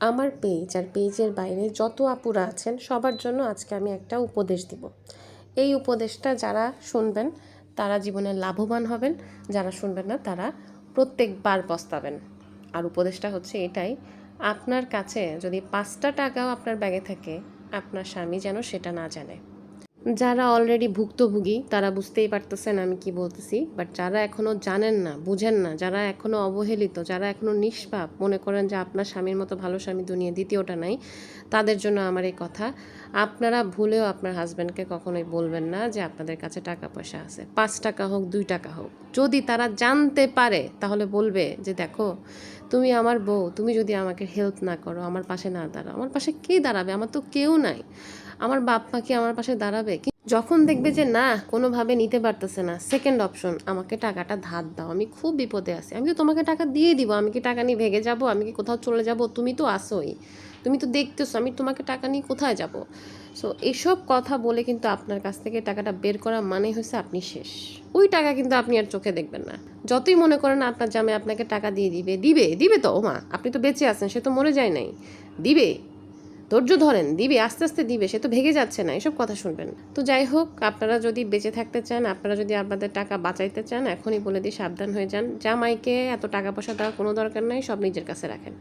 আমার পেজ আর পেজের বাইরে যত আপুরা আছেন সবার জন্য আজকে আমি একটা উপদেশ দিব। এই উপদেশটা যারা শুনবেন তারা জীবনে লাভবান হবেন, যারা শুনবেন না তারা প্রত্যেকবার পস্তাবেন। আর উপদেশটা হচ্ছে এটাই, আপনার কাছে যদি 5টা টাকাও আপনার ব্যাগে থাকে, আপনার স্বামী যেন সেটা না জানে। যারা অলরেডি ভুক্তভোগী তারা বুঝতেই পারতেছেন আমি কি বলতেছি, বাট যারা এখনও জানেন না, বুঝেন না, যারা এখনও অবহেলিত, যারা এখনও নিষ্পাপ, মনে করেন যে আপনার স্বামীর মতো ভালো স্বামী দুনিয়া দ্বিতীয়টা নাই, তাদের জন্য আমার এই কথা। আপনারা ভুলেও আপনার হাজব্যান্ডকে কখনোই বলবেন না যে আপনাদের কাছে টাকা পয়সা আছে, 5 টাকা হোক 2 টাকা হোক। যদি তারা জানতে পারে তাহলে বলবে যে দেখো, তুমি আমার বউ, তুমি যদি আমাকে হেল্প না করো, আমার পাশে না দাঁড়াও, আমার পাশে কে দাঁড়াবে? আমার তো কেউ নাই। আমার বাপ মা কি আমার পাশে দাঁড়াবে? যখন দেখবে যে না কোনোভাবে নিতে পারতেছে না, সেকেন্ড অপশন, আমাকে টাকাটা ধার দাও, আমি খুব বিপদে আছি, আমি তো তোমাকে টাকা দিয়ে দিব, আমি কি টাকা নিয়ে ভেগে যাব? আমি কি কোথাও চলে যাব? তুমি তো আসোই, তুমি তো দেখতেছো আমি তোমাকে টাকা নিয়ে কোথায় যাব? সো এসব কথা বলে কিন্তু আপনার কাছ থেকে টাকাটা বের করা মানে হচ্ছে আপনি শেষ। ওই টাকা কিন্তু আপনি আর চোখে দেখবেন না। যতই মনে করেন আপনার জামাই আপনাকে টাকা দিয়ে দিবে, দিবে দিবে তো, ও মা আপনি তো বেঁচে আছেন, সে তো মরে যায় নাই, দিবে, ধৈর্য ধরেন, দিবে, আস্তে আস্তে দিবে, সে তো ভেঙে যাচ্ছে না, এসব কথা শুনবেন। তো যাই হোক, আপনারা যদি বেঁচে থাকতে চান, আপনারা যদি আপনাদের টাকা বাঁচাইতে চান, এখনই বলে দিই সাবধান হয়ে যান। জামাইকে এত টাকা পয়সা দেওয়ার কোনো দরকার নাই, সব নিজের কাছে রাখেন।